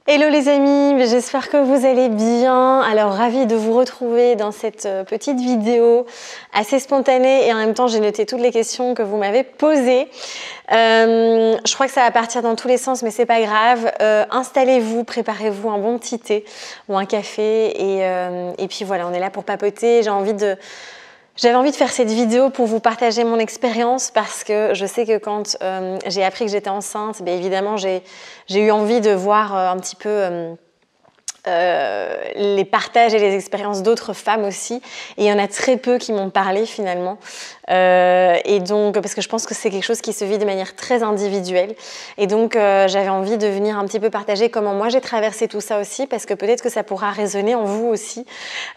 Hello les amis, j'espère que vous allez bien. Alors ravie de vous retrouver dans cette petite vidéo assez spontanée et en même temps j'ai noté toutes les questions que vous m'avez posées. Je crois que ça va partir dans tous les sens mais c'est pas grave. Installez-vous, préparez-vous un bon petit thé ou un café et puis voilà, on est là pour papoter. J'avais envie de faire cette vidéo pour vous partager mon expérience parce que je sais que quand j'ai appris que j'étais enceinte, bien évidemment j'ai eu envie de voir un petit peu les partages et les expériences d'autres femmes aussi, et il y en a très peu qui m'ont parlé finalement, et donc parce que je pense que c'est quelque chose qui se vit de manière très individuelle, et donc j'avais envie de venir un petit peu partager comment moi j'ai traversé tout ça aussi, parce que peut-être que ça pourra résonner en vous aussi,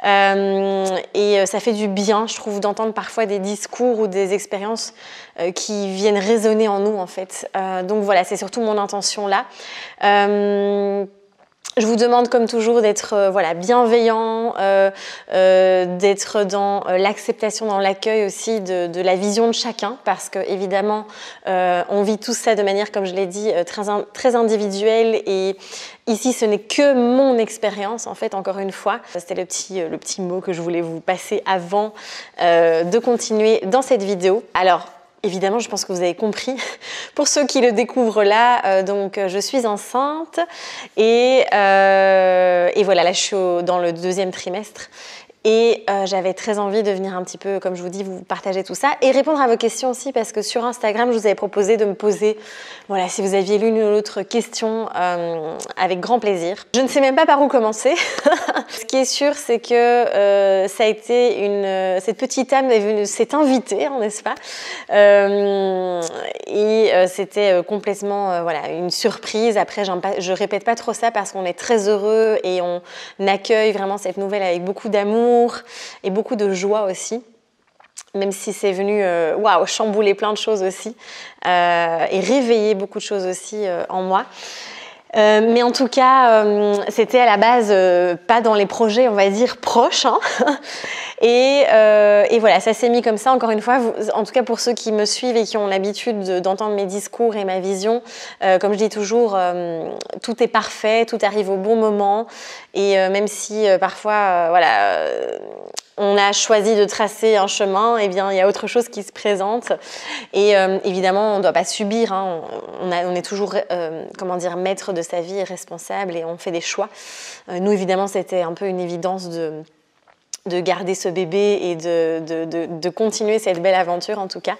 et ça fait du bien, je trouve, d'entendre parfois des discours ou des expériences qui viennent résonner en nous en fait, donc voilà, c'est surtout mon intention là. Je vous demande comme toujours d'être voilà, bienveillant, d'être dans l'acceptation, dans l'accueil aussi de la vision de chacun, parce que évidemment on vit tout ça de manière, comme je l'ai dit, très individuelle, et ici ce n'est que mon expérience en fait, encore une fois. C'était le petit mot que je voulais vous passer avant de continuer dans cette vidéo. Alors évidemment, je pense que vous avez compris. Pour ceux qui le découvrent là, donc je suis enceinte et voilà, là je suis dans le deuxième trimestre. Et j'avais très envie de venir un petit peu, comme je vous dis, vous partager tout ça et répondre à vos questions aussi, parce que sur Instagram, je vous avais proposé de me poser, voilà, si vous aviez l'une ou l'autre question, avec grand plaisir. Je ne sais même pas par où commencer. Ce qui est sûr, c'est que ça a été cette petite âme s'est invitée, n'est-ce pas, et c'était complètement voilà, une surprise. Après, je répète pas trop ça parce qu'on est très heureux et on accueille vraiment cette nouvelle avec beaucoup d'amour et beaucoup de joie aussi, même si c'est venu chambouler plein de choses aussi, et réveiller beaucoup de choses aussi en moi. Mais en tout cas, c'était à la base pas dans les projets, on va dire, proches, hein. Et voilà, ça s'est mis comme ça. Encore une fois, en tout cas pour ceux qui me suivent et qui ont l'habitude d'entendre mes discours et ma vision, comme je dis toujours, tout est parfait, tout arrive au bon moment. Et même si parfois, on a choisi de tracer un chemin, eh bien, il y a autre chose qui se présente. Et évidemment, on ne doit pas subir, hein. On est toujours maître de sa vie et responsable, et on fait des choix. Nous, évidemment, c'était un peu une évidence de garder ce bébé et de continuer cette belle aventure, en tout cas.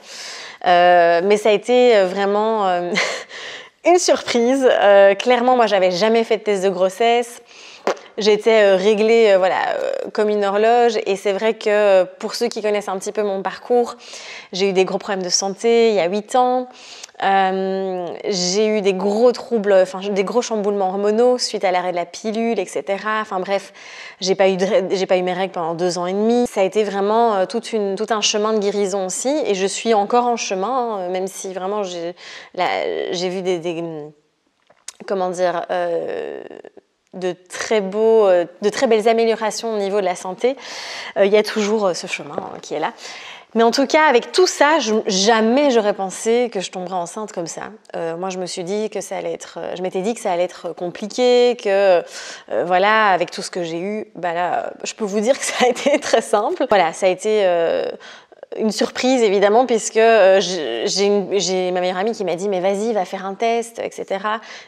Mais ça a été vraiment une surprise. Clairement, moi, j'avais jamais fait de test de grossesse. J'étais réglée comme une horloge, et c'est vrai que pour ceux qui connaissent un petit peu mon parcours, j'ai eu des gros problèmes de santé il y a 8 ans. J'ai eu des gros troubles, des gros chamboulements hormonaux suite à l'arrêt de la pilule, etc. Enfin bref, j'ai pas eu mes règles pendant 2 ans et demi. Ça a été vraiment tout un chemin de guérison aussi, et je suis encore en chemin, hein, même si vraiment j'ai vu de très belles améliorations au niveau de la santé. Il y a toujours ce chemin qui est là. Mais en tout cas, avec tout ça, jamais j'aurais pensé que je tomberais enceinte comme ça. Moi, je m'étais dit que ça allait être compliqué, que avec tout ce que j'ai eu, là, je peux vous dire que ça a été très simple. Voilà, ça a été une surprise évidemment, puisque j'ai ma meilleure amie qui m'a dit mais vas-y, va faire un test, etc.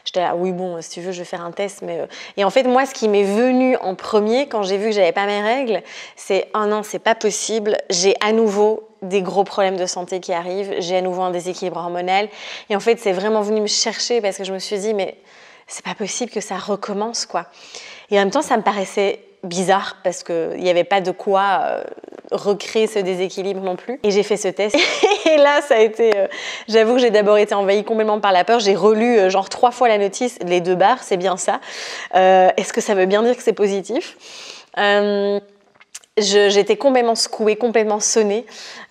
J'étais là, oui bon, si tu veux je vais faire un test, mais et en fait moi ce qui m'est venu en premier quand j'ai vu que j'avais pas mes règles, c'est oh non, c'est pas possible, j'ai à nouveau des gros problèmes de santé qui arrivent, j'ai à nouveau un déséquilibre hormonal, et en fait c'est vraiment venu me chercher, parce que je me suis dit mais c'est pas possible que ça recommence, quoi. Et en même temps ça me paraissait bizarre, parce qu'il n'y avait pas de quoi recréer ce déséquilibre non plus. Et j'ai fait ce test. Et là, ça a été... j'avoue que j'ai d'abord été envahie complètement par la peur. J'ai relu genre 3 fois la notice, les 2 barres, c'est bien ça. Est-ce que ça veut bien dire que c'est positif ? J'étais complètement secouée, complètement sonnée.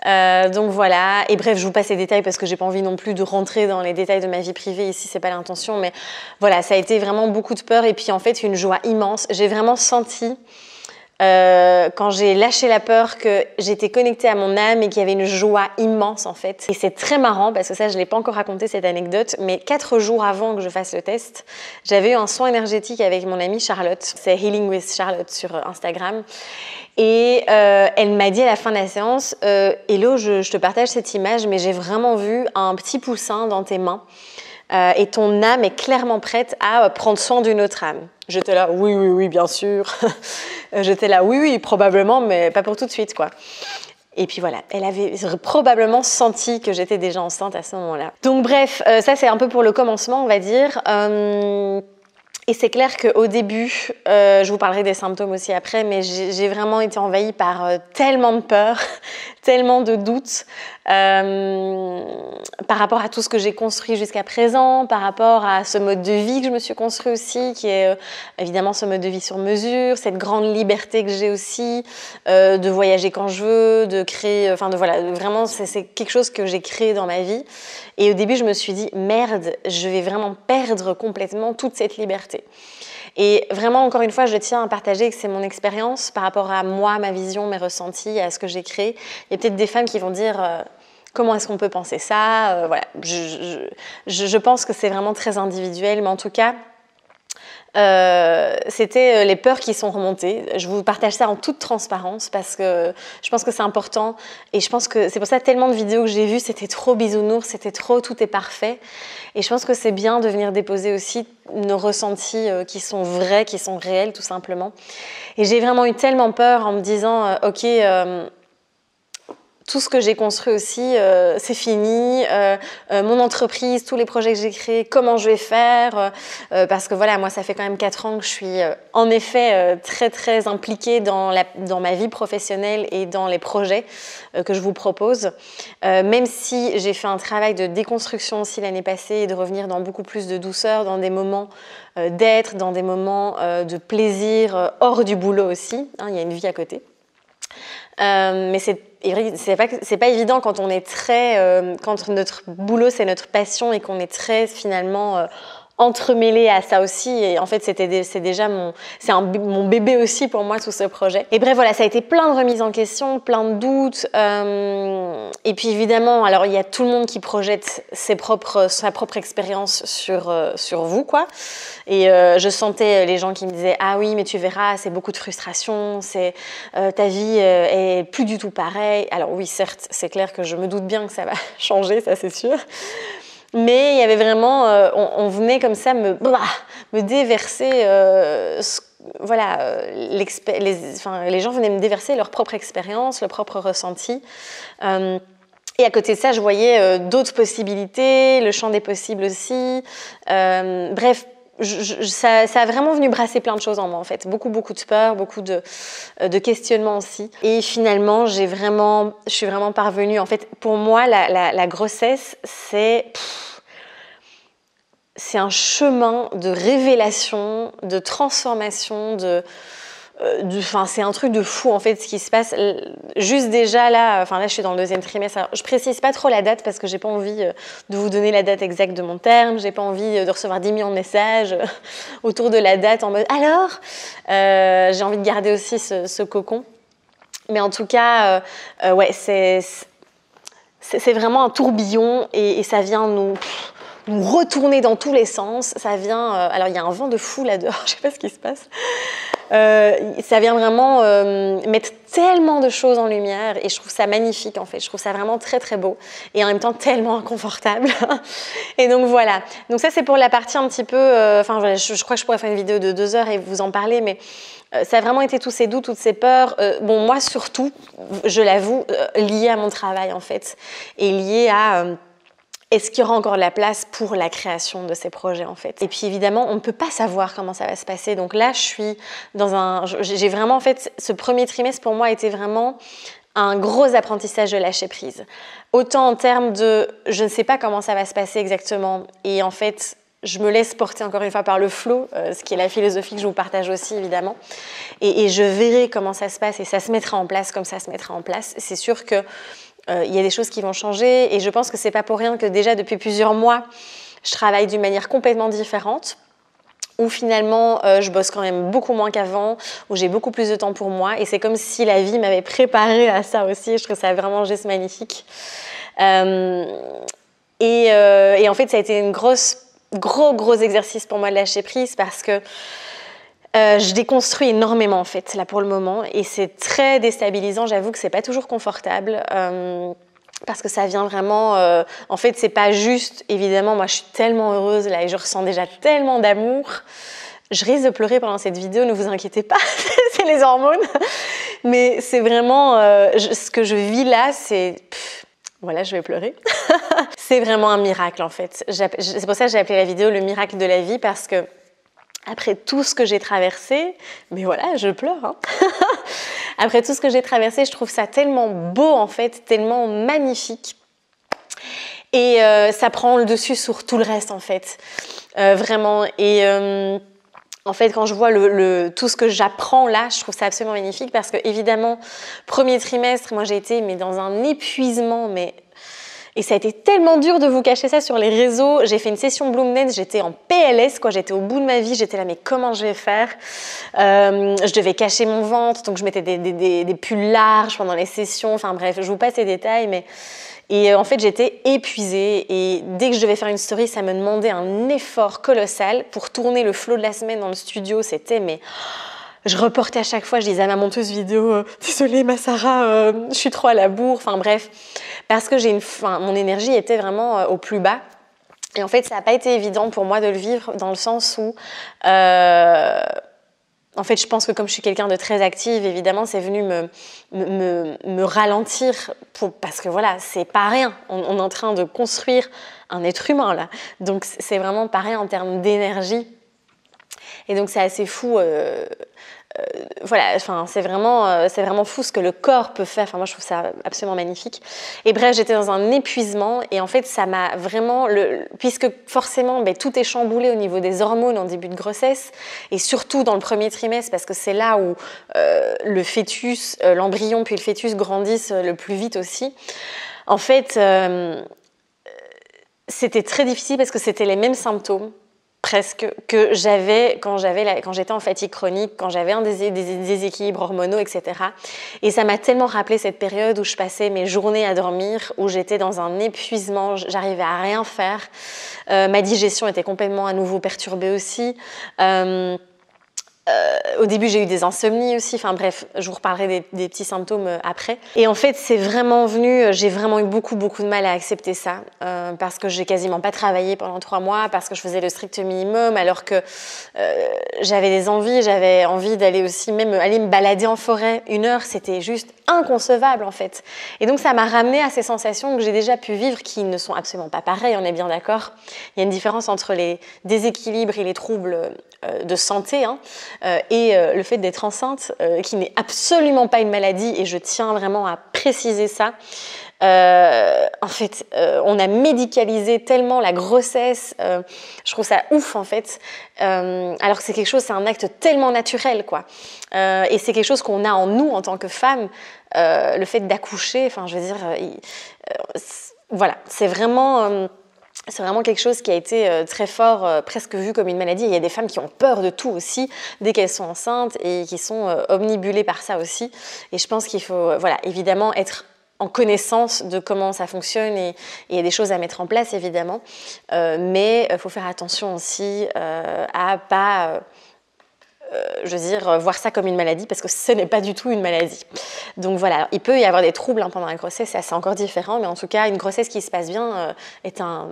Donc voilà. Et bref, je vous passe les détails parce que j'ai pas envie non plus de rentrer dans les détails de ma vie privée. Ici, c'est pas l'intention. Mais voilà, ça a été vraiment beaucoup de peur. Et puis en fait, une joie immense. J'ai vraiment senti quand j'ai lâché la peur, que j'étais connectée à mon âme et qu'il y avait une joie immense en fait. Et c'est très marrant parce que ça, je ne l'ai pas encore raconté cette anecdote, mais 4 jours avant que je fasse le test, j'avais eu un soin énergétique avec mon amie Charlotte. C'est Healing with Charlotte sur Instagram. Et elle m'a dit à la fin de la séance, Hello, je te partage cette image, mais j'ai vraiment vu un petit poussin dans tes mains. Et ton âme est clairement prête à prendre soin d'une autre âme. J'étais là, oui, bien sûr. J'étais là, oui, probablement, mais pas pour tout de suite, quoi. Et puis voilà, elle avait probablement senti que j'étais déjà enceinte à ce moment-là. Donc bref, ça c'est un peu pour le commencement, on va dire. Et c'est clair qu'au début, je vous parlerai des symptômes aussi après, mais j'ai vraiment été envahie par tellement de peur, tellement de doutes par rapport à tout ce que j'ai construit jusqu'à présent, par rapport à ce mode de vie que je me suis construit aussi, qui est évidemment ce mode de vie sur mesure, cette grande liberté que j'ai aussi, de voyager quand je veux, de créer, enfin voilà, vraiment c'est quelque chose que j'ai créé dans ma vie. Et au début, je me suis dit, merde, je vais vraiment perdre complètement toute cette liberté. Et vraiment, encore une fois, je tiens à partager que c'est mon expérience par rapport à moi, ma vision, mes ressentis, à ce que j'ai créé. Il y a peut-être des femmes qui vont dire comment est-ce qu'on peut penser ça voilà. Je pense que c'est vraiment très individuel, mais en tout cas, c'était les peurs qui sont remontées. Je vous partage ça en toute transparence parce que je pense que c'est important et je pense que c'est pour ça tellement de vidéos que j'ai vues, c'était trop bisounours, c'était trop tout est parfait et je pense que c'est bien de venir déposer aussi nos ressentis qui sont vrais, qui sont réels tout simplement. Et j'ai vraiment eu tellement peur en me disant ok, tout ce que j'ai construit aussi, c'est fini. Mon entreprise, tous les projets que j'ai créés, comment je vais faire parce que voilà, moi, ça fait quand même 4 ans que je suis en effet très, très impliquée dans ma vie professionnelle et dans les projets que je vous propose. Même si j'ai fait un travail de déconstruction aussi l'année passée et de revenir dans beaucoup plus de douceur, dans des moments d'être, dans des moments de plaisir hors du boulot aussi. Hein, il y a une vie à côté. Mais c'est pas évident quand on est très quand notre boulot c'est notre passion et qu'on est très finalement entremêlé à ça aussi et en fait c'est déjà mon bébé aussi pour moi tout ce projet. Et bref voilà, ça a été plein de remises en question, plein de doutes et puis évidemment alors il y a tout le monde qui projette sa propre expérience sur vous quoi. Et je sentais les gens qui me disaient ah oui mais tu verras c'est beaucoup de frustration, ta vie est plus du tout pareille. Alors oui certes c'est clair que je me doute bien que ça va changer, ça c'est sûr. Mais il y avait vraiment, on venait comme ça me déverser, les gens venaient me déverser leur propre expérience, leur propre ressenti. Et à côté de ça, je voyais d'autres possibilités, le champ des possibles aussi. Bref, ça a vraiment venu brasser plein de choses en moi en fait. Beaucoup de peur, beaucoup de questionnements aussi. Et finalement, je suis vraiment parvenue. En fait, pour moi, la grossesse, c'est un chemin de révélation, de transformation, c'est un truc de fou en fait ce qui se passe juste déjà là, je suis dans le 2e trimestre. Alors, je précise pas trop la date parce que j'ai pas envie de vous donner la date exacte de mon terme, j'ai pas envie de recevoir 10 millions de messages autour de la date en mode alors j'ai envie de garder aussi ce cocon. Mais en tout cas, ouais, c'est vraiment un tourbillon et ça vient nous retourner dans tous les sens. Ça vient, alors il y a un vent de fou là dehors, je sais pas ce qui se passe. Ça vient vraiment mettre tellement de choses en lumière et je trouve ça magnifique en fait, je trouve ça vraiment très très beau et en même temps tellement inconfortable. Et donc voilà, donc ça c'est pour la partie un petit peu, je crois que je pourrais faire une vidéo de 2 heures et vous en parler, mais ça a vraiment été tous ces doutes, toutes ces peurs, bon moi surtout, je l'avoue, lié à mon travail en fait et lié à est-ce qu'il y aura encore de la place pour la création de ces projets en fait? Et puis évidemment, on ne peut pas savoir comment ça va se passer. Donc là, je suis j'ai vraiment en fait, ce premier trimestre pour moi a été vraiment un gros apprentissage de lâcher prise. Autant en termes de, je ne sais pas comment ça va se passer exactement. Et en fait, je me laisse porter encore une fois par le flow, ce qui est la philosophie que je vous partage aussi évidemment. Et je verrai comment ça se passe et ça se mettra en place comme ça se mettra en place. C'est sûr que il y a des choses qui vont changer et je pense que c'est pas pour rien que déjà depuis plusieurs mois, je travaille d'une manière complètement différente. où finalement je bosse quand même beaucoup moins qu'avant, où j'ai beaucoup plus de temps pour moi et c'est comme si la vie m'avait préparée à ça aussi et je trouve ça vraiment juste magnifique. Et en fait ça a été une gros exercice pour moi de lâcher prise parce que je déconstruis énormément en fait là pour le moment et c'est très déstabilisant, j'avoue que c'est pas toujours confortable. Parce que ça vient vraiment, en fait c'est pas juste, évidemment moi je suis tellement heureuse là et je ressens déjà tellement d'amour. Je risque de pleurer pendant cette vidéo, ne vous inquiétez pas, c'est les hormones. Mais c'est vraiment, ce que je vis là, c'est... Voilà, je vais pleurer. C'est vraiment un miracle en fait. C'est pour ça que j'ai appelé la vidéo le miracle de la vie parce que après tout ce que j'ai traversé, mais voilà, je pleure. Hein. Après tout ce que j'ai traversé, je trouve ça tellement beau en fait, tellement magnifique. Et ça prend le dessus sur tout le reste en fait, vraiment. Et en fait, quand je vois tout ce que j'apprends là, je trouve ça absolument magnifique parce que évidemment, premier trimestre, moi j'ai été dans un épuisement, et ça a été tellement dur de vous cacher ça sur les réseaux. J'ai fait une session BloomNet, j'étais en PLS, quoi. J'étais au bout de ma vie, j'étais là, mais comment je vais faire? Je devais cacher mon ventre, donc je mettais des pulls larges pendant les sessions. Enfin bref, je vous passe les détails, mais... Et en fait, j'étais épuisée et dès que je devais faire une story, ça me demandait un effort colossal. Pour tourner le flow de la semaine dans le studio, c'était... mais je reportais à chaque fois, je disais à ma monteuse vidéo désolée ma Sarah, je suis trop à la bourre, enfin bref, parce que mon énergie était vraiment au plus bas. Et en fait, ça n'a pas été évident pour moi de le vivre dans le sens où, en fait, je pense que comme je suis quelqu'un de très active, évidemment, c'est venu me ralentir parce que voilà, c'est pas rien. On est en train de construire un être humain là, donc c'est vraiment pas rien en termes d'énergie. Et donc c'est assez fou. Voilà, enfin, c'est vraiment fou ce que le corps peut faire. Enfin, moi, je trouve ça absolument magnifique. Et bref, j'étais dans un épuisement et en fait, ça m'a vraiment... puisque forcément, tout est chamboulé au niveau des hormones en début de grossesse et surtout dans le premier trimestre parce que c'est là où le fœtus, l'embryon puis le fœtus grandissent le plus vite aussi. En fait, c'était très difficile parce que c'était les mêmes symptômes presque que j'avais quand j'étais en fatigue chronique, quand j'avais des déséquilibres hormonaux, etc. Et ça m'a tellement rappelé cette période où je passais mes journées à dormir, où j'étais dans un épuisement, j'arrivais à rien faire. Ma digestion était complètement à nouveau perturbée aussi. Au début, j'ai eu des insomnies aussi. Enfin bref, je vous reparlerai des petits symptômes après. Et en fait, c'est vraiment venu... J'ai vraiment eu beaucoup de mal à accepter ça parce que j'ai quasiment pas travaillé pendant 3 mois, parce que je faisais le strict minimum, alors que j'avais envie d'aller aussi même aller me balader en forêt. 1 heure, c'était juste inconcevable en fait. Et donc, ça m'a ramené à ces sensations que j'ai déjà pu vivre qui ne sont absolument pas pareilles, on est bien d'accord. Il y a une différence entre les déséquilibres et les troubles de santé et le fait d'être enceinte, qui n'est absolument pas une maladie, et je tiens vraiment à préciser ça. En fait, on a médicalisé tellement la grossesse, je trouve ça ouf en fait, alors que c'est un acte tellement naturel quoi. Et c'est quelque chose qu'on a en nous en tant que femme, le fait d'accoucher, enfin je veux dire, voilà, c'est vraiment quelque chose qui a été très fort, presque vu comme une maladie. Il y a des femmes qui ont peur de tout aussi, dès qu'elles sont enceintes, et qui sont omnibulées par ça aussi. Et je pense qu'il faut, évidemment, être en connaissance de comment ça fonctionne, et il y a des choses à mettre en place, évidemment. Mais il faut faire attention aussi à pas... voir ça comme une maladie, parce que ce n'est pas du tout une maladie. Donc voilà, alors, il peut y avoir des troubles pendant la grossesse, c'est encore différent, mais en tout cas, une grossesse qui se passe bien est un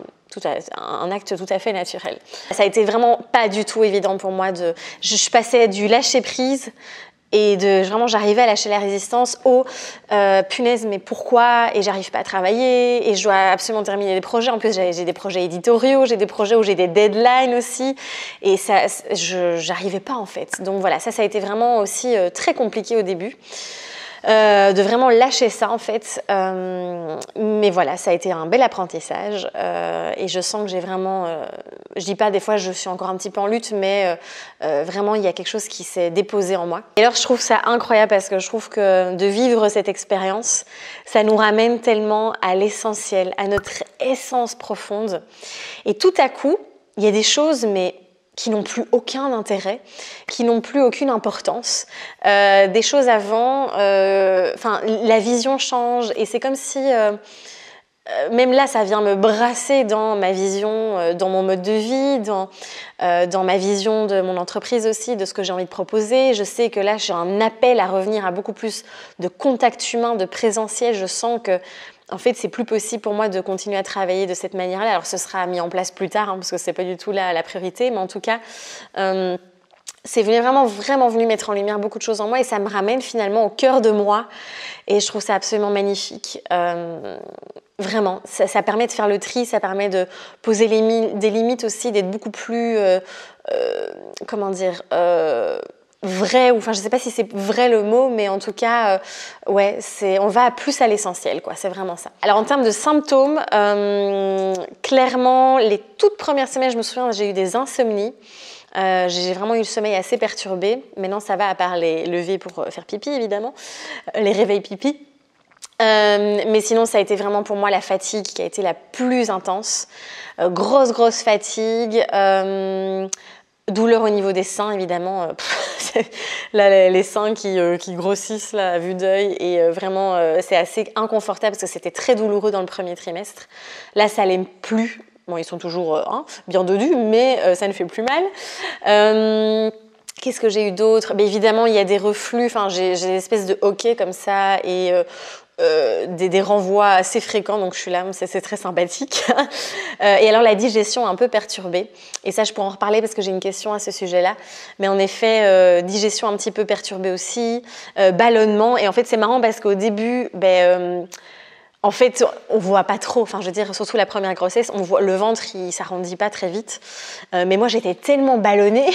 acte tout à fait naturel. Ça a été vraiment pas du tout évident pour moi je passais du lâcher prise et vraiment j'arrivais à lâcher la résistance au punaise mais pourquoi, et j'arrive pas à travailler et je dois absolument terminer des projets. En plus j'ai des projets éditoriaux, j'ai des projets où j'ai des deadlines aussi, et ça j'arrivais pas en fait. Donc voilà, ça a été vraiment aussi très compliqué au début. De vraiment lâcher ça en fait, mais voilà, ça a été un bel apprentissage, et je sens que j'ai vraiment, je dis pas des fois je suis encore un petit peu en lutte, mais vraiment il y a quelque chose qui s'est déposé en moi. Et alors je trouve ça incroyable parce que je trouve que de vivre cette expérience, ça nous ramène tellement à l'essentiel, à notre essence profonde, et tout à coup il y a des choses mais qui n'ont plus aucun intérêt, qui n'ont plus aucune importance. Des choses avant, la vision change et c'est comme si, même là, ça vient me brasser dans ma vision, dans mon mode de vie, dans ma vision de mon entreprise aussi, de ce que j'ai envie de proposer. Je sais que là, j'ai un appel à revenir à beaucoup plus de contact humain, de présentiel. Je sens que en fait, c'est plus possible pour moi de continuer à travailler de cette manière-là. Alors, ce sera mis en place plus tard, parce que c'est pas du tout la priorité. Mais en tout cas, c'est vraiment venu mettre en lumière beaucoup de choses en moi et ça me ramène finalement au cœur de moi. Et je trouve ça absolument magnifique. Vraiment, ça permet de faire le tri, ça permet de poser des limites aussi, d'être beaucoup plus, vrai, ou enfin je sais pas si c'est vrai le mot, mais en tout cas, on va plus à l'essentiel, quoi. C'est vraiment ça. Alors en termes de symptômes, clairement, les toutes premières semaines, je me souviens, j'ai eu des insomnies. J'ai vraiment eu le sommeil assez perturbé. Maintenant, ça va à part les levées pour faire pipi, évidemment, les réveils pipi. Mais sinon, ça a été vraiment pour moi la fatigue qui a été la plus intense. Grosse fatigue. Douleur au niveau des seins, évidemment. Là, les seins qui grossissent là, à vue d'œil. Et vraiment, c'est assez inconfortable parce que c'était très douloureux dans le premier trimestre. Là, ça l'est plus. Bon, ils sont toujours bien dodus, mais ça ne fait plus mal. Qu'est-ce que j'ai eu d'autre? Évidemment, il y a des reflux. Enfin, j'ai des espèces de hoquets comme ça et des renvois assez fréquents. Donc, je suis là, c'est très sympathique. Et alors, la digestion un peu perturbée. Et ça, je pourrais en reparler parce que j'ai une question à ce sujet-là. Mais en effet, digestion un petit peu perturbée aussi. Ballonnement. Et en fait, c'est marrant parce qu'au début, en fait, on voit pas trop, enfin je veux dire, surtout la première grossesse, on voit le ventre, il s'arrondit pas très vite. Mais moi, j'étais tellement ballonnée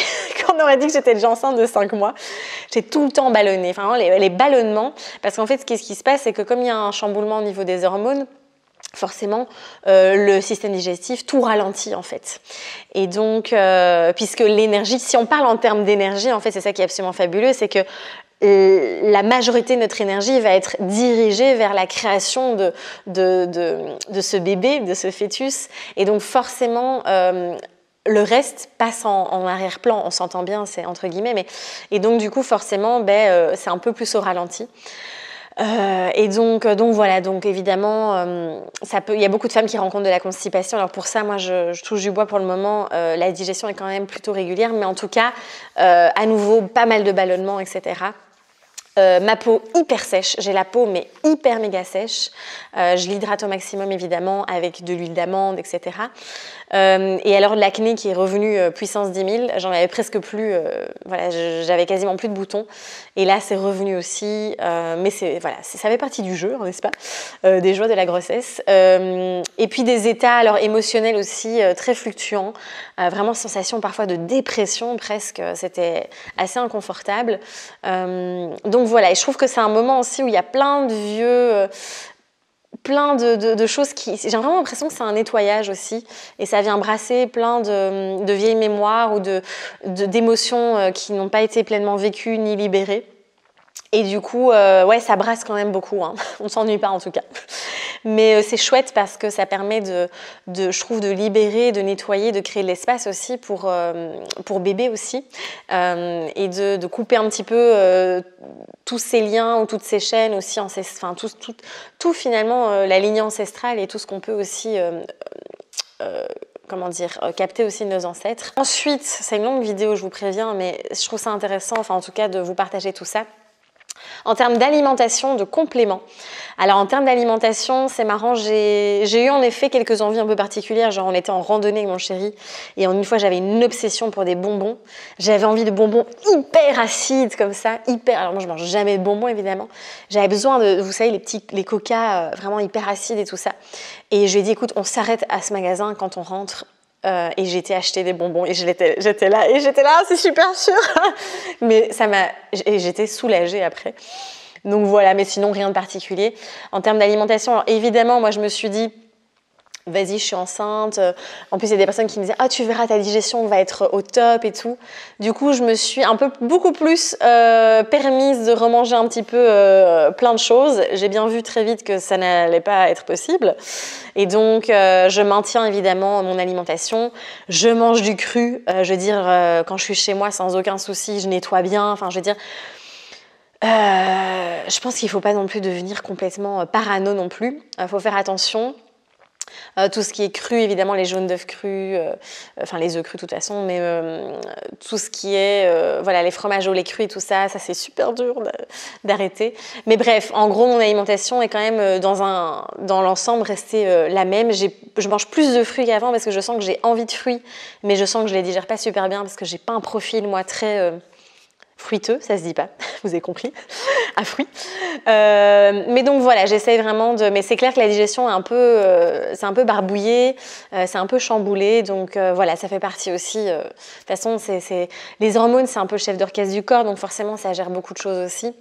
qu'on aurait dit que j'étais déjà enceinte de 5 mois. J'étais tout le temps ballonnée, enfin les ballonnements. Parce qu'en fait, ce qui se passe, c'est que comme il y a un chamboulement au niveau des hormones, forcément, le système digestif, tout ralentit en fait. Et donc, puisque l'énergie, si on parle en termes d'énergie, en fait, c'est ça qui est absolument fabuleux, c'est que la majorité de notre énergie va être dirigée vers la création de ce bébé, de ce fœtus. Et donc forcément, le reste passe en arrière-plan. On s'entend bien, c'est entre guillemets. Et donc du coup, forcément, c'est un peu plus au ralenti. Et donc voilà, donc évidemment, il y a beaucoup de femmes qui rencontrent de la constipation. Alors pour ça, moi, je touche du bois pour le moment. La digestion est quand même plutôt régulière, mais en tout cas, à nouveau, pas mal de ballonnements, etc. Ma peau hyper sèche, j'ai la peau mais hyper méga sèche. Je l'hydrate au maximum évidemment avec de l'huile d'amande, etc. Et alors l'acné qui est revenu puissance 10 000, j'en avais presque plus, j'avais quasiment plus de boutons. Et là c'est revenu aussi, mais ça fait partie du jeu, n'est-ce pas, des joies de la grossesse. Et puis des états alors émotionnels aussi très fluctuants, vraiment sensation parfois de dépression presque, c'était assez inconfortable. Donc voilà, et je trouve que c'est un moment aussi où il y a plein de vieux, plein de choses qui... J'ai vraiment l'impression que c'est un nettoyage aussi, et ça vient brasser plein de vieilles mémoires ou d'émotions qui n'ont pas été pleinement vécues ni libérées. Et du coup, ça brasse quand même beaucoup, hein. On ne s'ennuie pas en tout cas. Mais c'est chouette parce que ça permet je trouve, de libérer, de nettoyer, de créer de l'espace aussi pour bébé aussi. Et de couper un petit peu tous ces liens ou toutes ces chaînes aussi, tout finalement, la lignée ancestrale et tout ce qu'on peut aussi... capter aussi nos ancêtres. Ensuite, c'est une longue vidéo, je vous préviens, mais je trouve ça intéressant, enfin en tout cas, de vous partager tout ça. En termes d'alimentation, de compléments. Alors en termes d'alimentation, c'est marrant, j'ai eu en effet quelques envies un peu particulières, genre on était en randonnée avec mon chéri et une fois j'avais une obsession pour des bonbons. J'avais envie de bonbons hyper acides comme ça, alors moi je mange jamais de bonbons évidemment. J'avais besoin de, vous savez, les coca vraiment hyper acides et tout ça. Et je lui ai dit écoute, on s'arrête à ce magasin quand on rentre. Et j'ai été acheter des bonbons et j'étais là, c'est super sûr. Mais j'étais soulagée après. Donc voilà, mais sinon rien de particulier. En termes d'alimentation, alors évidemment, moi je me suis dit, vas-y, je suis enceinte. En plus, il y a des personnes qui me disaient, ah, tu verras, ta digestion va être au top et tout. Du coup, je me suis beaucoup plus permise de remanger un petit peu plein de choses. J'ai bien vu très vite que ça n'allait pas être possible. Et donc, je maintiens évidemment mon alimentation. Je mange du cru. Je veux dire, quand je suis chez moi, sans aucun souci, je nettoie bien. Enfin, je veux dire, je pense qu'il ne faut pas non plus devenir complètement parano non plus. Il faut faire attention. Tout ce qui est cru, évidemment, les jaunes d'œufs crus, enfin les œufs crus de toute façon, mais tout ce qui est, voilà, les fromages au lait cru et tout ça, c'est super dur d'arrêter. Mais bref, en gros, mon alimentation est quand même dans l'ensemble restée la même. Je mange plus de fruits qu'avant parce que je sens que j'ai envie de fruits, mais je sens que je les digère pas super bien parce que j'ai pas un profil, moi, très fruiteux, ça se dit pas, vous avez compris, à fruits. Mais donc voilà, j'essaye vraiment de... Mais c'est clair que la digestion est c'est un peu barbouillé, c'est un peu chamboulé, donc voilà, ça fait partie aussi... de toute façon, les hormones, c'est un peu le chef d'orchestre du corps, donc forcément, ça gère beaucoup de choses aussi.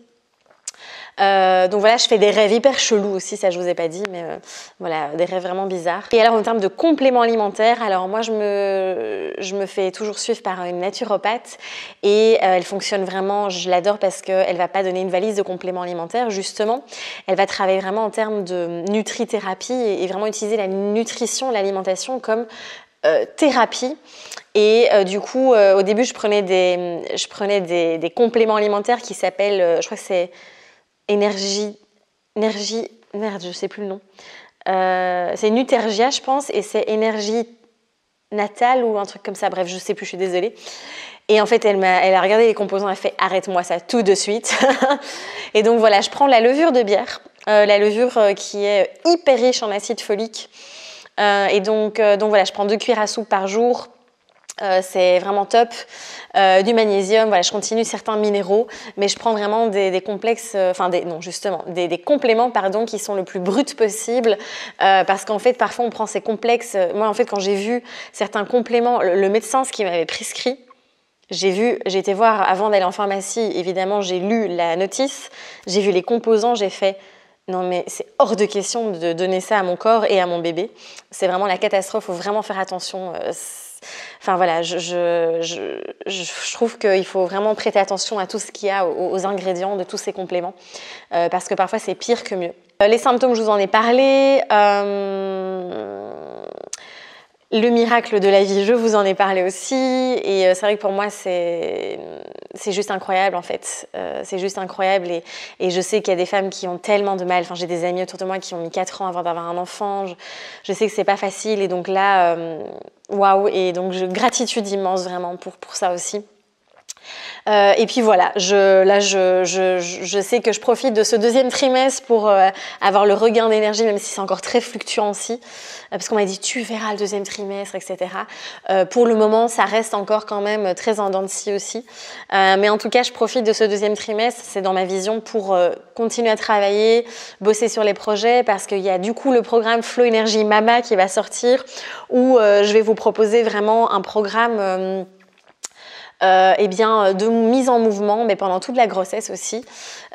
Donc voilà, je fais des rêves hyper chelous aussi, ça je vous ai pas dit, mais voilà, des rêves vraiment bizarres. Et alors en termes de compléments alimentaires, alors moi je me fais toujours suivre par une naturopathe et elle fonctionne vraiment, je l'adore parce qu'elle va pas donner une valise de compléments alimentaires, justement, elle va travailler vraiment en termes de nutrithérapie et vraiment utiliser la nutrition, l'alimentation comme thérapie. Et du coup, au début, je prenais des compléments alimentaires qui s'appellent, je crois que c'est énergie, merde, je sais plus le nom. C'est Nutergia, je pense, et c'est énergie natale ou un truc comme ça. Bref, je sais plus, je suis désolée. Et en fait, elle a regardé les composants, elle a fait arrête-moi ça tout de suite. Et donc voilà, je prends la levure de bière, la levure qui est hyper riche en acide folique. Et donc voilà, je prends 2 cuillères à soupe par jour. C'est vraiment top. Du magnésium, voilà, je continue certains minéraux, mais je prends vraiment des complexes, des compléments pardon, qui sont le plus bruts possible, parce qu'en fait, parfois, on prend ces complexes. Moi, en fait, quand j'ai vu certains compléments, le médecin, ce qu'il m'avait prescrit, j'ai été voir avant d'aller en pharmacie, évidemment, j'ai lu la notice, j'ai vu les composants, j'ai fait... Non, mais c'est hors de question de donner ça à mon corps et à mon bébé. C'est vraiment la catastrophe, il faut vraiment faire attention. Enfin voilà, je trouve qu'il faut vraiment prêter attention à tout ce qu'il y a aux ingrédients de tous ces compléments, parce que parfois c'est pire que mieux. Les symptômes, je vous en ai parlé. Le miracle de la vie, je vous en ai parlé aussi. Et c'est vrai que pour moi, c'est juste incroyable en fait. C'est juste incroyable. Et je sais qu'il y a des femmes qui ont tellement de mal. Enfin, j'ai des amies autour de moi qui ont mis 4 ans avant d'avoir un enfant. Je sais que c'est pas facile. Et donc là, waouh. Et donc, gratitude immense vraiment pour ça aussi. Et puis voilà, je sais que je profite de ce 2e trimestre pour avoir le regain d'énergie, même si c'est encore très fluctuant aussi, parce qu'on m'a dit tu verras le 2e trimestre, etc. Pour le moment, ça reste encore quand même très en dents de scie aussi. Mais en tout cas, je profite de ce 2e trimestre, c'est dans ma vision pour continuer à travailler, bosser sur les projets, parce qu'il y a du coup le programme Flow Énergie Mama qui va sortir, où je vais vous proposer vraiment un programme... de mise en mouvement, mais pendant toute la grossesse aussi.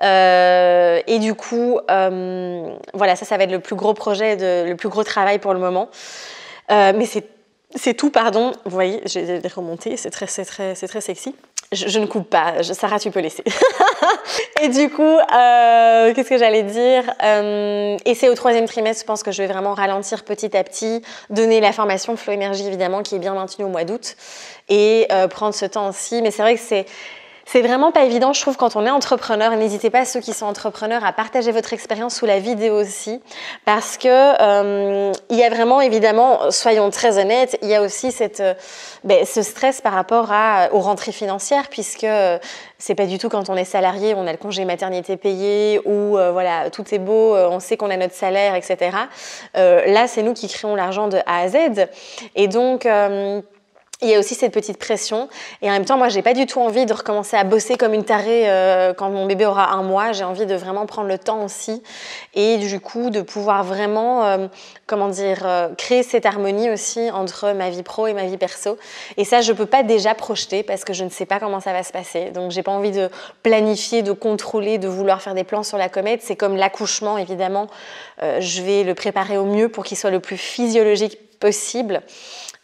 Et du coup, voilà, ça va être le plus gros projet, le plus gros travail pour le moment. Mais c'est tout, pardon. Vous voyez, j'ai remonté, c'est très sexy. Je ne coupe pas, Sarah, tu peux laisser. Et du coup, qu'est-ce que j'allais dire et c'est au 3e trimestre, je pense que je vais vraiment ralentir petit à petit, donner la formation Flow Énergie, évidemment, qui est bien maintenue au mois d'août, et prendre ce temps aussi. Mais c'est vrai que c'est vraiment pas évident, je trouve, quand on est entrepreneur. Et n'hésitez pas, ceux qui sont entrepreneurs, à partager votre expérience sous la vidéo aussi, parce que il y a vraiment, évidemment, soyons très honnêtes, il y a aussi ce stress par rapport aux rentrées financières, puisque c'est pas du tout quand on est salarié, on a le congé maternité payé, ou voilà, tout est beau, on sait qu'on a notre salaire, etc. Là, c'est nous qui créons l'argent de A à Z, et donc Il y a aussi cette petite pression et en même temps moi j'ai pas du tout envie de recommencer à bosser comme une tarée quand mon bébé aura 1 mois. J'ai envie de vraiment prendre le temps aussi et du coup de pouvoir vraiment créer cette harmonie aussi entre ma vie pro et ma vie perso. Et ça je peux pas déjà projeter parce que je ne sais pas comment ça va se passer. Donc j'ai pas envie de planifier, de contrôler, de vouloir faire des plans sur la comète. C'est comme l'accouchement évidemment. Je vais le préparer au mieux pour qu'il soit le plus physiologique possible.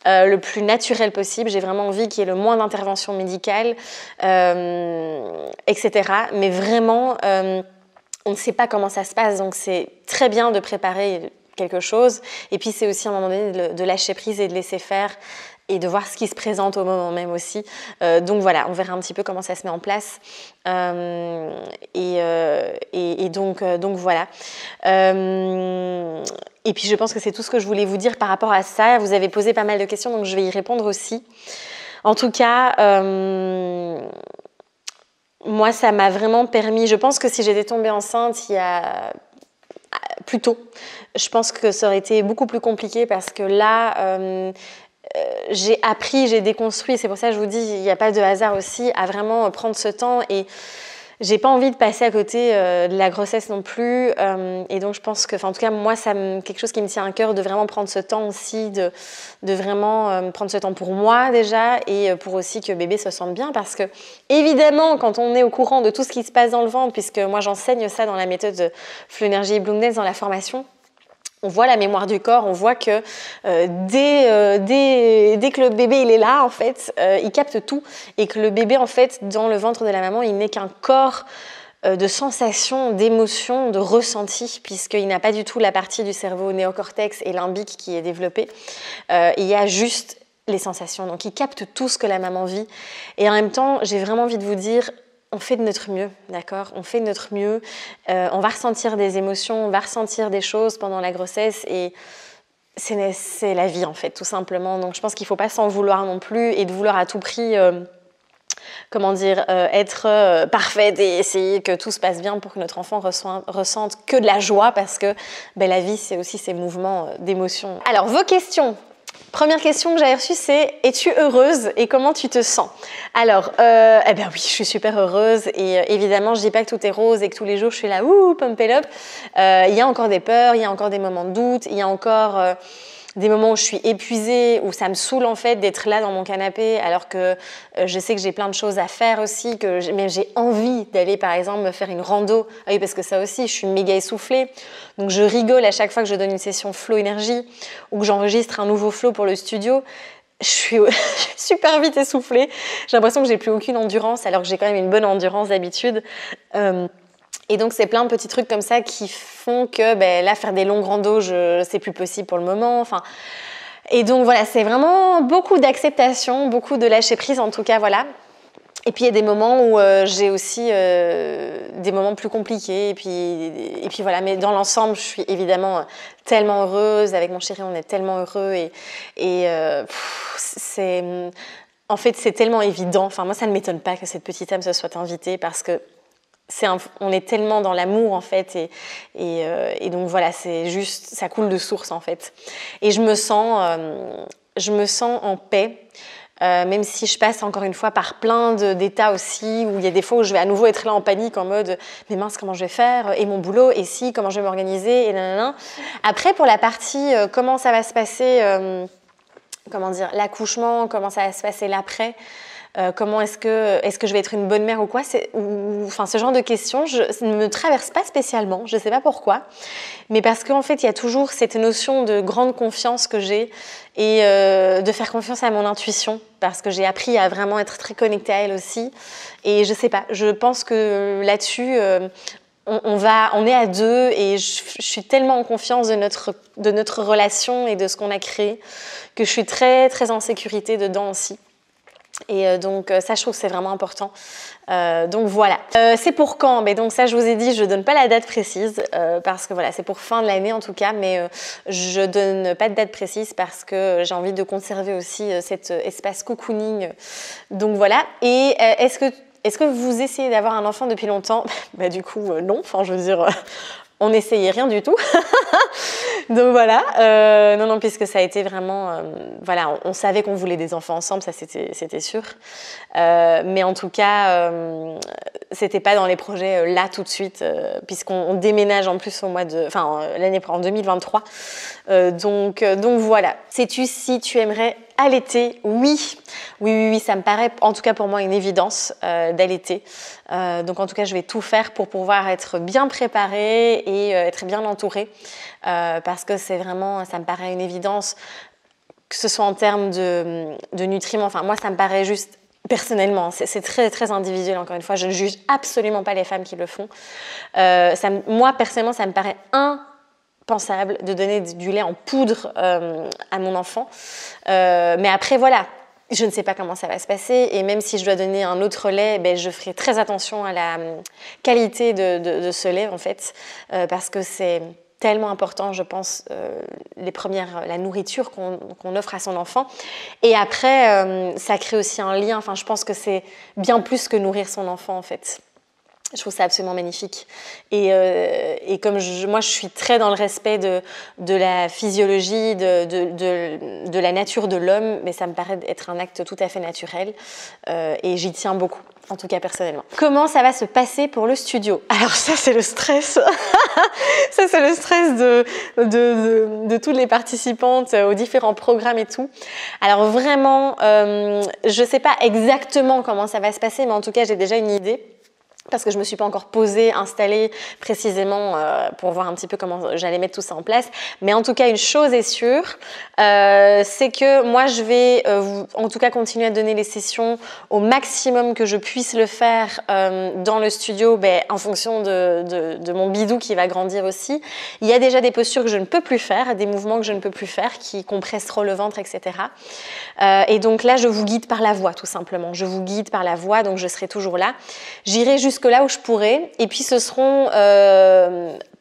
Le plus naturel possible. J'ai vraiment envie qu'il y ait le moins d'intervention médicale, etc. Mais vraiment, on ne sait pas comment ça se passe, donc c'est très bien de préparer quelque chose. Et puis c'est aussi à un moment donné de lâcher prise et de laisser faire et de voir ce qui se présente au moment même aussi. Donc voilà, on verra un petit peu comment ça se met en place. Donc voilà. Et puis je pense que c'est tout ce que je voulais vous dire par rapport à ça. Vous avez posé pas mal de questions, donc je vais y répondre aussi. En tout cas, moi ça m'a vraiment permis, je pense que si j'étais tombée enceinte il y a plus tôt, je pense que ça aurait été beaucoup plus compliqué parce que là, j'ai appris, j'ai déconstruit, c'est pour ça que je vous dis, il n'y a pas de hasard aussi à vraiment prendre ce temps et j'ai pas envie de passer à côté de la grossesse non plus et donc je pense que, en tout cas moi quelque chose qui me tient à cœur de vraiment prendre ce temps aussi, de vraiment prendre ce temps pour moi déjà et pour aussi que bébé se sente bien parce que évidemment quand on est au courant de tout ce qui se passe dans le ventre, puisque moi j'enseigne ça dans la méthode de Flow Energy et Bloom Dance dans la formation, on voit la mémoire du corps, on voit que dès que le bébé il est là, en fait, il capte tout et que le bébé, en fait, dans le ventre de la maman, il n'est qu'un corps de sensations, d'émotions, de ressentis, puisqu'il n'a pas du tout la partie du cerveau néocortex et limbique qui est développée. Il y a juste les sensations, donc il capte tout ce que la maman vit. Et en même temps, j'ai vraiment envie de vous dire, on fait de notre mieux, d'accord ? On fait de notre mieux. On va ressentir des émotions, on va ressentir des choses pendant la grossesse et c'est la vie en fait, tout simplement. Donc je pense qu'il ne faut pas s'en vouloir non plus et de vouloir à tout prix, être parfaite et essayer que tout se passe bien pour que notre enfant ressente que de la joie parce que la vie c'est aussi ces mouvements d'émotions. Alors vos questions. Première question que j'avais reçue, c'est « Es-tu heureuse et comment tu te sens ?» Alors, oui, je suis super heureuse et évidemment, je dis pas que tout est rose et que tous les jours, je suis là, pump it up. Il y a encore des peurs, il y a encore des moments de doute, il y a encore des moments où je suis épuisée, où ça me saoule en fait d'être là dans mon canapé alors que je sais que j'ai plein de choses à faire aussi, mais j'ai envie d'aller par exemple me faire une rando. Ah oui, parce que ça aussi, je suis méga essoufflée. Donc je rigole à chaque fois que je donne une session Flow Energy ou que j'enregistre un nouveau flow pour le studio. Je suis super vite essoufflée. J'ai l'impression que j'ai plus aucune endurance alors que j'ai quand même une bonne endurance d'habitude. Et donc, c'est plein de petits trucs comme ça qui font que là, faire des longues randos, c'est plus possible pour le moment. Enfin, et donc, voilà, c'est vraiment beaucoup d'acceptation, beaucoup de lâcher prise en tout cas, voilà. Et puis, il y a des moments où j'ai aussi des moments plus compliqués. Et puis voilà, mais dans l'ensemble, je suis évidemment tellement heureuse. Avec mon chéri, on est tellement heureux. En fait, c'est tellement évident. Enfin, moi, ça ne m'étonne pas que cette petite âme se soit invitée parce que on est tellement dans l'amour en fait et donc voilà, c'est juste, ça coule de source en fait. Et je me sens en paix, même si je passe encore une fois par plein d'états aussi, où il y a des fois où je vais à nouveau être là en panique en mode mais mince, comment je vais faire, et mon boulot, et si, comment je vais m'organiser, et nanana. Après pour la partie comment ça va se passer, l'accouchement, comment ça va se passer l'après, comment est-ce que je vais être une bonne mère ou quoi, ce genre de questions ne me traverse pas spécialement, je ne sais pas pourquoi, mais parce qu'en fait il y a toujours cette notion de grande confiance que j'ai et de faire confiance à mon intuition parce que j'ai appris à vraiment être très connectée à elle aussi et je sais pas, je pense que là-dessus on est à deux et je suis tellement en confiance de notre relation et de ce qu'on a créé que je suis très très en sécurité dedans aussi. Et donc ça je trouve que c'est vraiment important, donc voilà. C'est pour quand? Donc ça je vous ai dit, je donne pas la date précise parce que voilà, c'est pour fin de l'année en tout cas, mais je donne pas de date précise parce que j'ai envie de conserver aussi cet espace cocooning, donc voilà. Et est-ce que vous essayez d'avoir un enfant depuis longtemps? Du coup non, enfin je veux dire on n'essayait rien du tout. Donc voilà, non, puisque ça a été vraiment, voilà, on savait qu'on voulait des enfants ensemble, ça c'était sûr. Mais en tout cas, c'était pas dans les projets là tout de suite, puisqu'on déménage en plus en 2023. Donc voilà. Sais-tu si tu aimerais allaiter? Oui, ça me paraît, en tout cas pour moi, une évidence d'allaiter. Donc en tout cas, je vais tout faire pour pouvoir être bien préparée et être bien entourée, parce que c'est vraiment, ça me paraît une évidence, que ce soit en termes de nutriments. Enfin, moi, ça me paraît juste, personnellement, c'est très, très individuel, encore une fois, je ne juge absolument pas les femmes qui le font. Moi, personnellement, ça me paraît impensable de donner du lait en poudre à mon enfant. Mais après, voilà, je ne sais pas comment ça va se passer, et même si je dois donner un autre lait, je ferai très attention à la qualité de ce lait, en fait, parce que c'est tellement important, je pense, la nourriture qu'on offre à son enfant. Et après, ça crée aussi un lien. Enfin, je pense que c'est bien plus que nourrir son enfant, en fait. Je trouve ça absolument magnifique. Et comme moi, je suis très dans le respect de la physiologie, de la nature de l'homme, mais ça me paraît être un acte tout à fait naturel. Et j'y tiens beaucoup, en tout cas personnellement. Comment ça va se passer pour le studio? Alors ça, c'est le stress. Ça, c'est le stress de toutes les participantes aux différents programmes et tout. Alors vraiment, je ne sais pas exactement comment ça va se passer, mais en tout cas, j'ai déjà une idée. Parce que je ne me suis pas encore posée, installée précisément pour voir un petit peu comment j'allais mettre tout ça en place. Mais en tout cas, une chose est sûre, c'est que moi, je vais en tout cas continuer à donner les sessions au maximum que je puisse le faire dans le studio, en fonction de mon bidou qui va grandir aussi. Il y a déjà des postures que je ne peux plus faire, des mouvements que je ne peux plus faire, qui compressent trop le ventre, etc. Et donc là, je vous guide par la voix, tout simplement. Je vous guide par la voix, donc je serai toujours là. J'irai jusque là où je pourrai, et puis ce seront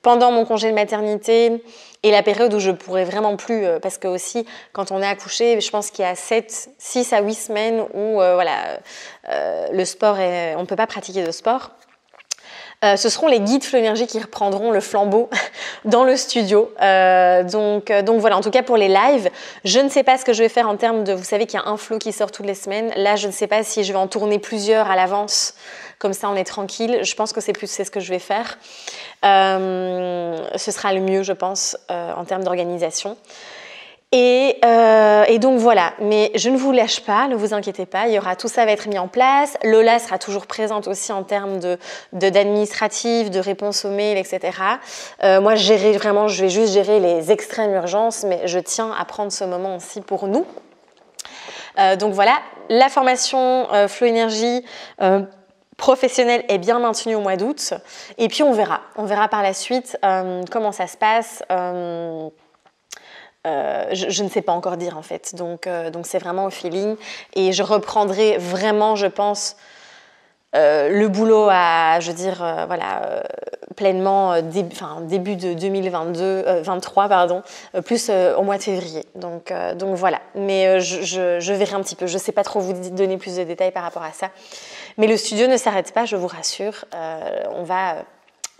pendant mon congé de maternité et la période où je pourrai vraiment plus, parce que aussi quand on est accouché, je pense qu'il y a 6 à 8 semaines où le sport on ne peut pas pratiquer de sport. Ce seront les guides Flow Énergie qui reprendront le flambeau dans le studio. Donc voilà, en tout cas pour les lives, je ne sais pas ce que je vais faire en termes de... Vous savez qu'il y a un flow qui sort toutes les semaines. Là, je ne sais pas si je vais en tourner plusieurs à l'avance. Comme ça, on est tranquille. Je pense que c'est ce que je vais faire. Ce sera le mieux, je pense, en termes d'organisation. Et donc voilà, mais je ne vous lâche pas, ne vous inquiétez pas, tout ça va être mis en place. Lola sera toujours présente aussi en termes d'administratif, de réponse aux mails, etc. Moi, je vais juste gérer les extrêmes urgences, mais je tiens à prendre ce moment aussi pour nous. Donc voilà, la formation Flow Énergie professionnelle est bien maintenue au mois d'août. Et puis on verra par la suite comment ça se passe. Je ne sais pas encore dire en fait, donc c'est vraiment au feeling, et je reprendrai vraiment, je pense, le boulot pleinement début de 2023 plus au mois de février, donc voilà, mais je verrai un petit peu, je ne sais pas trop vous donner plus de détails par rapport à ça, mais le studio ne s'arrête pas, je vous rassure,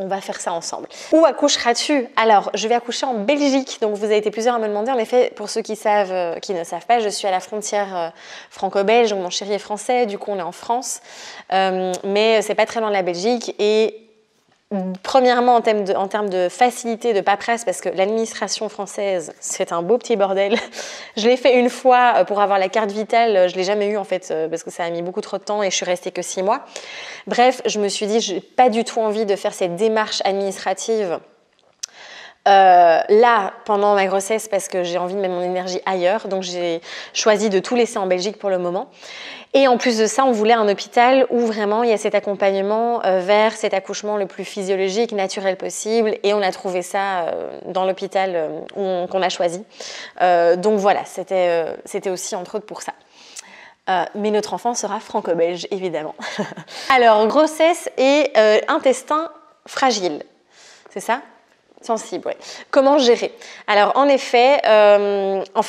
on va faire ça ensemble. Où accoucheras-tu? Alors, je vais accoucher en Belgique. Donc, vous avez été plusieurs à me demander. En effet, pour ceux qui ne savent pas, je suis à la frontière franco-belge. Donc, mon chéri est français. Du coup, on est en France. Mais c'est pas très loin de la Belgique. Et premièrement, en termes de facilité, de paperasse, parce que l'administration française, c'est un beau petit bordel. Je l'ai fait une fois pour avoir la carte vitale. Je ne l'ai jamais eu en fait, parce que ça a mis beaucoup trop de temps et je suis restée que 6 mois. Bref, je me suis dit, je n'ai pas du tout envie de faire cette démarche administrative là, pendant ma grossesse, parce que j'ai envie de mettre mon énergie ailleurs. Donc, j'ai choisi de tout laisser en Belgique pour le moment. Et en plus de ça, on voulait un hôpital où vraiment il y a cet accompagnement vers cet accouchement le plus physiologique, naturel possible. Et on a trouvé ça dans l'hôpital qu'on a choisi. Donc voilà, c'était aussi entre autres pour ça. Mais notre enfant sera franco-belge, évidemment. Alors, grossesse et intestin fragile, c'est ça ? Sensible, oui. Comment gérer? Alors, en effet,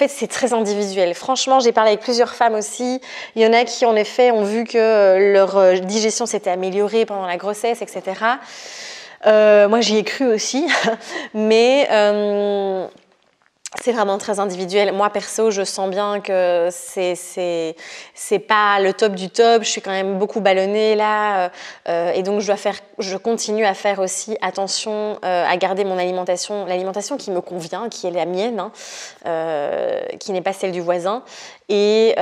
c'est très individuel. Franchement, j'ai parlé avec plusieurs femmes aussi. Il y en a qui, en effet, ont vu que leur digestion s'était améliorée pendant la grossesse, etc. Moi, j'y ai cru aussi. Mais c'est vraiment très individuel. Moi, perso, je sens bien que c'est pas le top du top. Je suis quand même beaucoup ballonnée là. Et donc, je continue à faire aussi attention à garder mon alimentation, l'alimentation qui me convient, qui est la mienne, hein, qui n'est pas celle du voisin. Et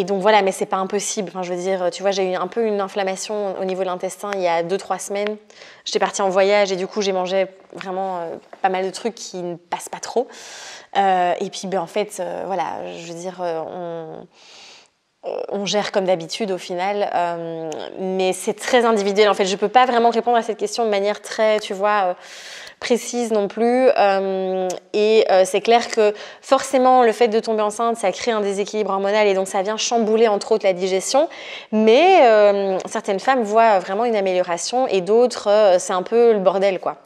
donc, voilà, mais c'est pas impossible. Enfin, je veux dire, tu vois, j'ai eu un peu une inflammation au niveau de l'intestin il y a 2-3 semaines. J'étais partie en voyage et du coup, j'ai mangé vraiment pas mal de trucs qui ne passent pas trop. Et puis, en fait, voilà, je veux dire, on gère comme d'habitude au final, mais c'est très individuel. En fait, je ne peux pas vraiment répondre à cette question de manière très, tu vois, précise non plus. C'est clair que forcément, le fait de tomber enceinte, ça crée un déséquilibre hormonal et donc ça vient chambouler entre autres la digestion. Mais certaines femmes voient vraiment une amélioration et d'autres, c'est un peu le bordel, quoi.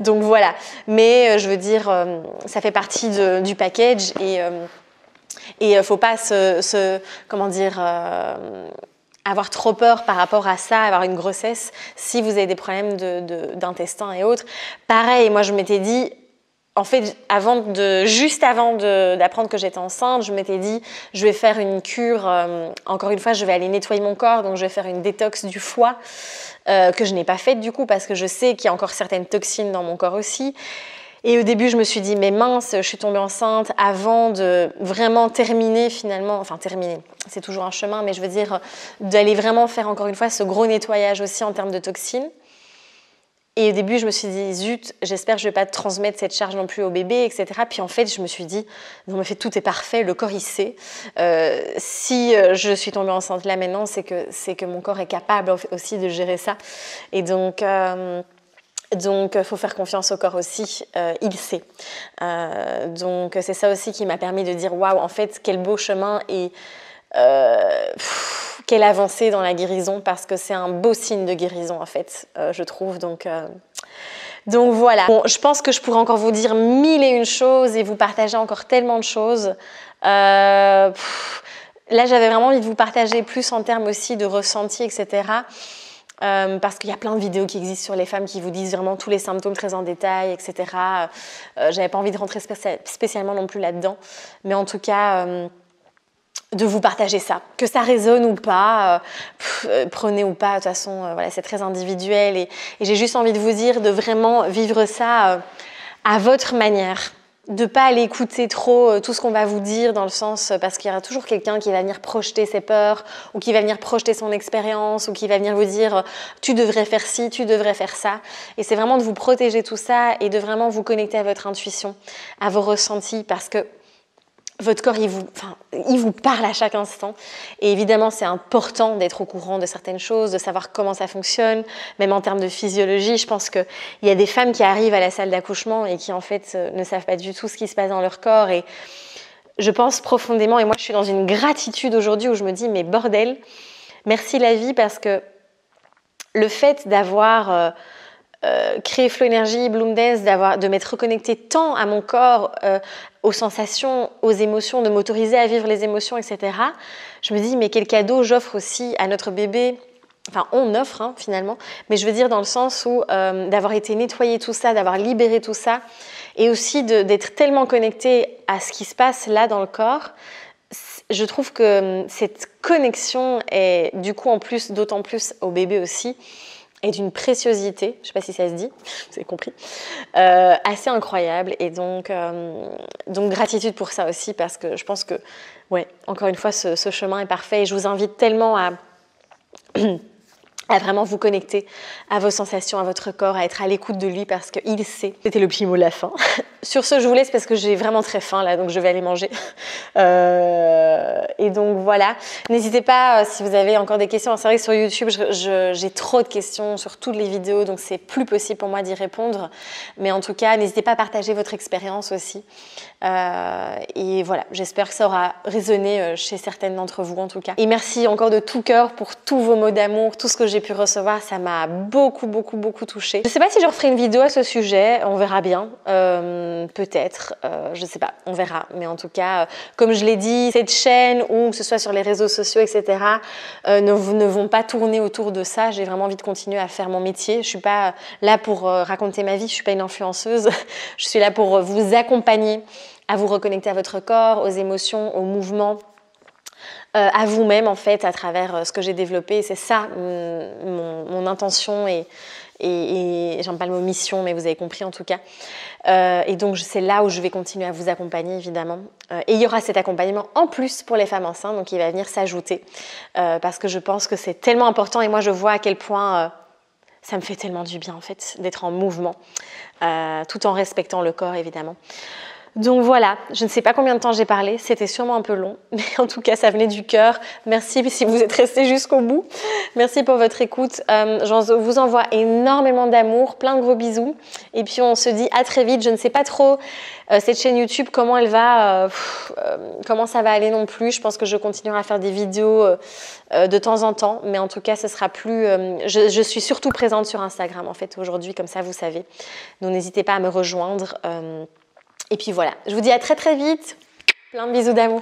Donc voilà. Mais je veux dire, ça fait partie du package et faut pas comment dire, avoir trop peur par rapport à ça, avoir une grossesse, si vous avez des problèmes d'intestin et autres. Pareil, moi je m'étais dit, en fait, juste avant d'apprendre que j'étais enceinte, je m'étais dit, je vais faire une cure, encore une fois, je vais aller nettoyer mon corps, donc je vais faire une détox du foie, que je n'ai pas faite du coup, parce que je sais qu'il y a encore certaines toxines dans mon corps aussi. Et au début, je me suis dit, mais mince, je suis tombée enceinte avant de vraiment terminer finalement, enfin terminer, c'est toujours un chemin, mais je veux dire d'aller vraiment faire encore une fois ce gros nettoyage aussi en termes de toxines. Et au début, je me suis dit, zut, j'espère que je ne vais pas transmettre cette charge non plus au bébé, etc. Puis en fait, je me suis dit, non, mais tout est parfait, le corps, il sait. Si je suis tombée enceinte là maintenant, c'est que mon corps est capable aussi de gérer ça. Et donc, il faut faire confiance au corps aussi, il sait. Donc, c'est ça aussi qui m'a permis de dire, waouh, en fait, quel beau chemin et quelle avancée dans la guérison, parce que c'est un beau signe de guérison, en fait, je trouve. Donc voilà. Bon, je pense que je pourrais encore vous dire 1001 choses et vous partager encore tellement de choses. Là, j'avais vraiment envie de vous partager plus en termes aussi de ressenti, etc. Parce qu'il y a plein de vidéos qui existent sur les femmes qui vous disent vraiment tous les symptômes très en détail, etc. J'avais pas envie de rentrer spécialement non plus là-dedans. Mais en tout cas, de vous partager ça. Que ça résonne ou pas, prenez ou pas, de toute façon, voilà, c'est très individuel. Et j'ai juste envie de vous dire de vraiment vivre ça à votre manière. De ne pas aller écouter trop tout ce qu'on va vous dire dans le sens, parce qu'il y aura toujours quelqu'un qui va venir projeter ses peurs ou qui va venir projeter son expérience ou qui va venir vous dire tu devrais faire ci, tu devrais faire ça. Et c'est vraiment de vous protéger tout ça et de vraiment vous connecter à votre intuition, à vos ressentis, parce que votre corps, il vous parle à chaque instant. Et évidemment, c'est important d'être au courant de certaines choses, de savoir comment ça fonctionne, même en termes de physiologie. Je pense qu'il y a des femmes qui arrivent à la salle d'accouchement et qui, en fait, ne savent pas du tout ce qui se passe dans leur corps. Et je pense profondément, et moi, je suis dans une gratitude aujourd'hui où je me dis, mais bordel, merci la vie, parce que le fait d'avoir créé Flow Energy, Bloom Dance, de m'être reconnectée tant à mon corps, aux sensations, aux émotions, de m'autoriser à vivre les émotions, etc. Je me dis, mais quel cadeau j'offre aussi à notre bébé. Enfin, on offre finalement, mais je veux dire dans le sens où d'avoir été nettoyé tout ça, d'avoir libéré tout ça, et aussi d'être tellement connecté à ce qui se passe là dans le corps. Je trouve que cette connexion est du coup en plus, d'autant plus au bébé aussi, et d'une préciosité, je ne sais pas si ça se dit, vous avez compris, assez incroyable. Et donc gratitude pour ça aussi, parce que je pense que, ouais, encore une fois, ce chemin est parfait. Et je vous invite tellement à vraiment vous connecter à vos sensations, à votre corps, à être à l'écoute de lui, parce qu'il sait. C'était le petit mot de la fin. Sur ce, je vous laisse parce que j'ai vraiment très faim là, donc je vais aller manger. Et donc voilà. N'hésitez pas si vous avez encore des questions. C'est vrai que sur YouTube, j'ai trop de questions sur toutes les vidéos, donc c'est plus possible pour moi d'y répondre. Mais en tout cas, n'hésitez pas à partager votre expérience aussi. Et voilà, j'espère que ça aura résonné chez certaines d'entre vous en tout cas. Et merci encore de tout cœur pour tous vos mots d'amour, tout ce que j'ai pu recevoir, ça m'a beaucoup touchée. Je ne sais pas si je referai une vidéo à ce sujet, on verra bien, peut-être, je ne sais pas, on verra. Mais en tout cas, comme je l'ai dit, cette chaîne ou que ce soit sur les réseaux sociaux, etc., ne vont pas tourner autour de ça. J'ai vraiment envie de continuer à faire mon métier. Je ne suis pas là pour raconter ma vie, je ne suis pas une influenceuse. Je suis là pour vous accompagner à vous reconnecter à votre corps, aux émotions, aux mouvements, à vous-même en fait, à travers ce que j'ai développé. C'est ça mon intention et j'aime pas le mot mission, mais vous avez compris en tout cas. Et donc c'est là où je vais continuer à vous accompagner évidemment. Et il y aura cet accompagnement en plus pour les femmes enceintes, donc il va venir s'ajouter parce que je pense que c'est tellement important et moi je vois à quel point ça me fait tellement du bien en fait d'être en mouvement, tout en respectant le corps évidemment. Donc voilà, je ne sais pas combien de temps j'ai parlé, c'était sûrement un peu long, mais en tout cas ça venait du cœur. Merci si vous êtes restés jusqu'au bout. Merci pour votre écoute. Je vous envoie énormément d'amour, plein de gros bisous. Et puis on se dit à très vite. Je ne sais pas trop cette chaîne YouTube, comment elle va, comment ça va aller non plus. Je pense que je continuerai à faire des vidéos de temps en temps, mais en tout cas ce sera plus... je suis surtout présente sur Instagram en fait aujourd'hui, comme ça vous savez. Donc n'hésitez pas à me rejoindre. Et puis voilà, je vous dis à très très vite. Plein de bisous d'amour.